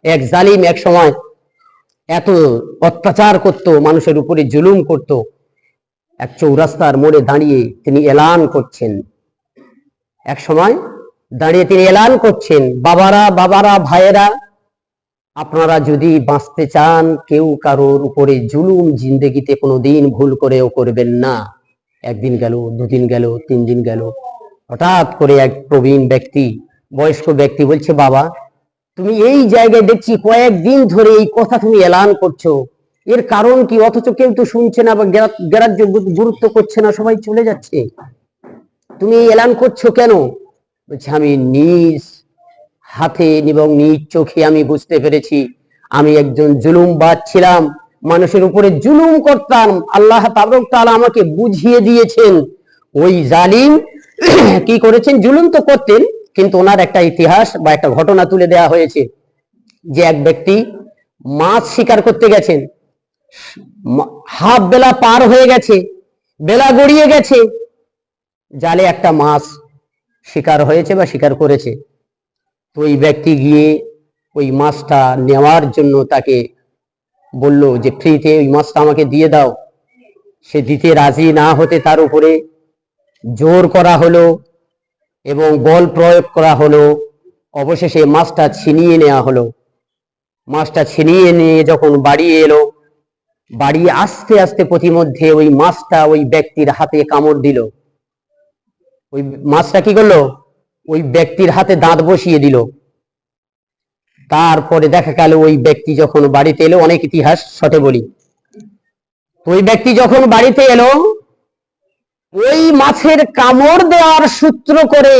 এক জালিম এক সময় এত অত্যাচার করত, মানুষের উপরে জুলুম করত। এক চৌরাস্তার মোড়ে দাঁড়িয়ে তিনি এলান করছেন, এক সময় দাঁড়িয়ে তিনি এলান করছেন, বাবারা ভাইয়েরা, আপনারা যদি বাঁচতে চান, কেউ কারোর উপরে জুলুম জিন্দেগিতে কোনোদিন ভুল করেও করবেন না। একদিন গেল, দুদিন গেল, 3 দিন গেল, হঠাৎ করে এক প্রবীণ ব্যক্তি, বয়স্ক ব্যক্তি বলছে, বাবা তুমি এই জায়গায় দেখছি কয়েকদিন ধরে এই কথা তুমি এলান করছো, এর কারণ কি? অথচ কেউ তো শুনছে না বা গ্রাহ্য গুরুত্ব করছে না, সবাই চলে যাচ্ছে, তুমি এলান করছো কেন? বলছে, আমি নিজ হাতে এবং নিজ চোখে আমি বুঝতে পেরেছি আমি একজন জুলুমবাজ ছিলাম, মানুষের উপরে জুলুম করতাম। আল্লাহ তাবারক তাআলা আমাকে বুঝিয়ে দিয়েছেন ওই জালিম কি করেছেন, জুলুম তো করতেন, কিন্তু ওনার একটা ইতিহাস বা একটা ঘটনা তুলে দেওয়া হয়েছে যে এক ব্যক্তি মাছ শিকার করতে গেছেন, হাফ বেলা পার হয়ে গেছে, বেলা গড়িয়ে গেছে, জালে একটা মাছ শিকার হয়েছে বা শিকার করেছে। তো ওই ব্যক্তি গিয়ে ওই মাছটা নেওয়ার জন্য তাকে বলল যে ফ্রিতে ওই মাছটা আমাকে দিয়ে দাও। সে দিতে রাজি না হতে তার উপরে জোর করা হলো এবং বল প্রয়োগ করা হলো। অবশেষে মাছটা ছিনিয়ে নেওয়া হলো। মাছটা ছিনিয়ে নিয়ে যখন বাড়ি এলো, বাড়ি আস্তে আস্তে প্রতিমধ্যে ওই মাছটা ওই ব্যক্তির হাতে কামড় দিল। ওই মাছটা কি করলো, ওই ব্যক্তির হাতে দাঁত বসিয়ে দিল। তারপরে দেখা গেল ওই ব্যক্তি যখন বাড়িতে এলো, অনেক ইতিহাস শর্টে বলি, ওই ব্যক্তি যখন বাড়িতে এলো, ওই মাছের কামড় দেওয়ার সূত্র করে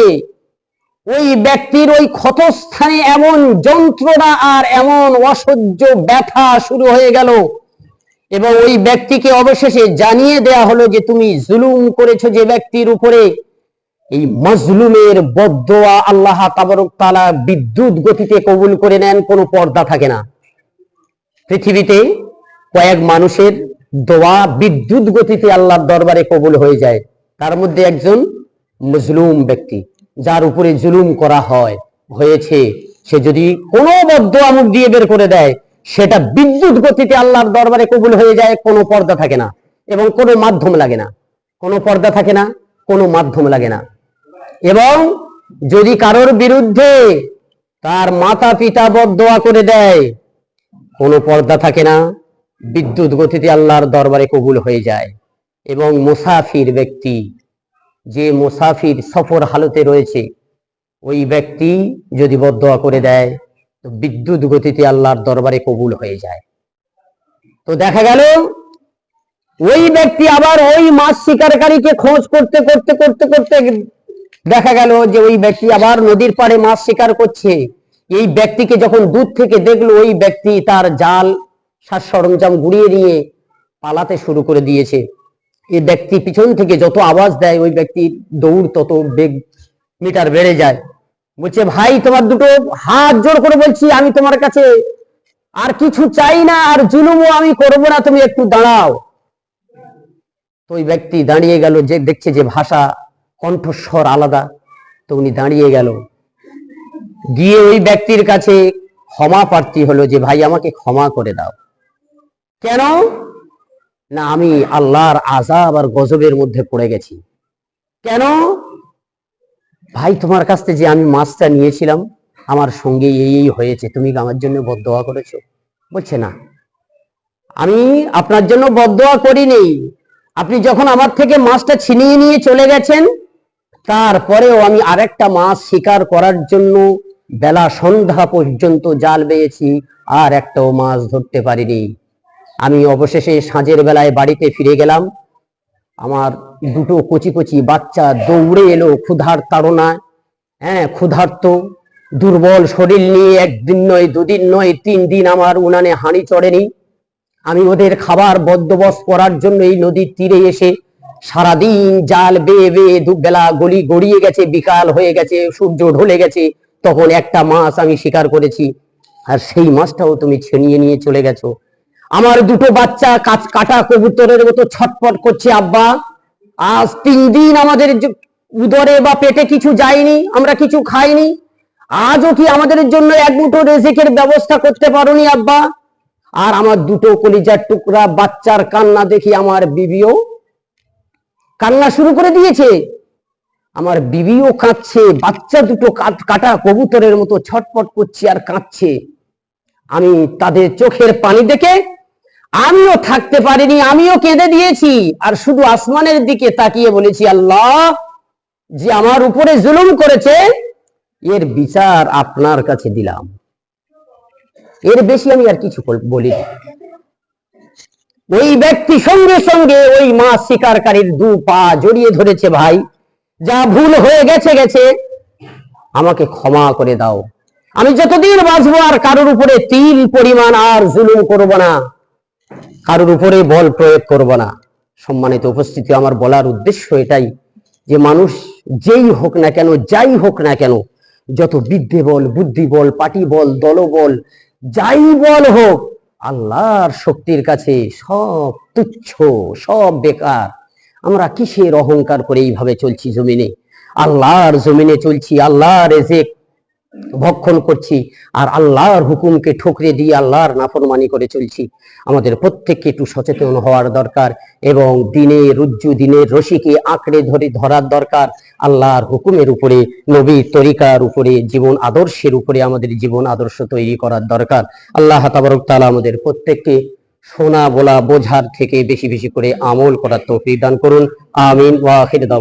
ওই ব্যক্তির ওই ক্ষতস্থানে এমন যন্ত্রণা আর এমন অসহ্য ব্যথা শুরু হয়ে গেল এবং ওই ব্যক্তিকে অবশেষে জানিয়ে দেয়া হলো যে তুমি জুলুম করেছো যে ব্যক্তির উপরে। এই মাজলুমের বদদোয়া আল্লাহ তাবারক তাআলা বিদ্যুৎ গতিতে কবুল করে নেন, কোনো পর্দা থাকে না। পৃথিবীতে কয়েক মানুষের দোয়া বিদ্যুৎ গতিতে আল্লাহর দরবারে কবুল হয়ে যায়, তার মধ্যে একজন মাজলুম ব্যক্তি, যার উপরে জুলুম করা হয়েছে, সে যদি কোনো বদদোয়া মুখ দিয়ে বের করে দেয়, সেটা বিদ্যুৎ গতিতে আল্লাহর দরবারে কবুল হয়ে যায়, কোনো পর্দা থাকে না এবং কোনো মাধ্যম লাগে না, কোনো পর্দা থাকে না, কোনো মাধ্যম লাগে না। এবং যদি কারোর বিরুদ্ধে তার মাতা পিতা বদদোয়া করে দেয়, কোনো পর্দা থাকে না, বিদ্যুৎ গতিতে আল্লাহর দরবারে কবুল হয়ে যায়। এবং মুসাফির ব্যক্তি, যে মুসাফির সফর হালতে রয়েছে, ওই ব্যক্তি যদি বদদোয়া করে দেয় তো বিদ্যুৎ গতিতে আল্লাহর দরবারে কবুল হয়ে যায়। তো দেখা গেল ওই ব্যক্তি আবার ওই মাছ শিকারকারীকে খোঁজ করতে করতে করতে করতে দেখা গেল যে ওই ব্যক্তি আবার নদীর পাড়ে মাছ শিকার করছে। এই ব্যক্তিকে যখন দূর থেকে দেখলো, ওই ব্যক্তি তার জাল সাজ সরঞ্জাম গুড়িয়ে নিয়ে পালাতে শুরু করে দিয়েছে। এই ব্যক্তি পিছন থেকে যত আওয়াজ দেয়, ওই ব্যক্তির দৌড় তত বেগ মিটার বেড়ে যায়। বলছে, ভাই তোমার দুটো হাত জোর করে বলছি, আমি তোমার কাছে আর কিছু চাই না, আর জুলুমও আমি করবো না, তুমি একটু দাঁড়াও। তো ওই ব্যক্তি দাঁড়িয়ে গেল, যে দেখছে যে ভাষা কণ্ঠস্বর আলাদা, তো উনি দাঁড়িয়ে গেল, গিয়ে ওই ব্যক্তির কাছে ক্ষমা প্রার্থী হলো যে ভাই আমাকে ক্ষমা করে দাও। কেন না, আমি আল্লাহর আযাব আর গজবের মধ্যে পড়ে গেছি। কেন? ভাই তোমার কাছ থেকে যে আমি মাছটা নিয়েছিলাম, আমার সঙ্গে এই হয়েছে, তুমি আমার জন্য বদদোয়া করেছো। বলছে, না, আমি আপনার জন্য বদদোয়া করিনি, আপনি যখন আমার থেকে মাছটা ছিনিয়ে নিয়ে চলে গেছেন, তারপরেও আমি আরেকটা মাছ শিকার করার জন্য বেলা সন্ধ্যা পর্যন্ত জাল বেয়েছি, আর একটাও মাছ ধরতে পারিনি। আমি অবশেষে সাঁঝের বেলায় বাড়িতে ফিরে গেলাম, আমার দুটো কচি কচি বাচ্চা দৌড়ে এলো ক্ষুধার তাড়নায়, ক্ষুধার্ত দুর্বল শরীর নিয়ে, একদিন নয়, দুদিন নয়, 3 দিন আমার উনানে হাঁড়ি চড়েনি। আমি ওদের খাবার বন্দোবস্ত করার জন্য এই নদীর তীরে এসে সারাদিন জাল বেয়ে বেয়ে দুবেলা গলি গড়িয়ে গেছে, বিকাল হয়ে গেছে, সূর্য ঢলে গেছে, তখন একটা মাছ আমি শিকার করেছি, আর সেই মাছটাও তুমি ছিনিয়ে নিয়ে চলে গেছো। আমার দুটো বাচ্চা কাটা কবুতরের মতো ছটফট করছে, আব্বা আজ 3 দিন আমাদের উদরে বা পেটে কিছু যায়নি, আমরা কিছু খাইনি, আজও কি আমাদের জন্য এক মুঠো রিজিকের ব্যবস্থা করতে পারোনি আব্বা? আর আমার দুটো কলিজার টুকরা বাচ্চার কান্না দেখি আমার বিবিও কান্না শুরু করে দিয়েছে, আমার বিবিও কাঁদছে, বাচ্চা দুটো কাটা কবুতরের মতো ছটপট করছে আর কাঁদছে। আমি তাদের চোখের পানি দেখে আমিও থাকতে পারিনি, আমিও কেঁদে দিয়েছি। আর শুধু আসমানের দিকে তাকিয়ে বলেছি, আল্লাহ, যে আমার উপরে জুলুম করেছে এর বিচার আপনার কাছে দিলাম। এর বেশি আমি আর কিছু বলি। ওই ব্যক্তি সঙ্গে সঙ্গে ওই মাছ শিকারকারীর দু পা জড়িয়ে ধরেছে, ভাই যা ভুল হয়ে গেছে গেছে, আমাকে ক্ষমা করে দাও। আমি যতদিন বাঁচবো আর কারোর উপরে তিল পরিমাণ আর জুলুম করব না, কারোর উপরে বল প্রয়োগ করব না। সম্মানিত উপস্থিতি, আমার বলার উদ্দেশ্য এটাই যে মানুষ যেই হোক না কেন, যাই হোক না কেন, যত বিদ্যে বল, বুদ্ধি বল, পাটি বল, দলবল, যাই বল হোক, আল্লাহর শক্তির কাছে সব তুচ্ছ, সব বেকার। আমরা কিসের অহংকার করে এইভাবে চলছি জমিনে? আল্লাহর জমিনে চলছি, আল্লাহর রিজিক ভক্ষণ করছি, আর আল্লাহর হুকুমকে ঠুকরে দিয়ে আল্লাহর নাফরমানি করে চলছি। আমাদের প্রত্যেককে একটু সচেতন হওয়ার দরকার এবং দিনের রুজ্জু, দিনের রশিকে আঁকড়ে ধরার দরকার। আল্লাহর হুকুমের উপরে, নবীর তরিকার উপরে, জীবন আদর্শের উপরে আমাদের জীবন আদর্শ তৈরি করার দরকার। আল্লাহ তাবারক তাআলা আমাদের প্রত্যেককে শোনা বলা বোঝার থেকে বেশি বেশি করে আমল করার তৌফিক দান করুন। আমিন। ওয়া আখির দাওয়ানা।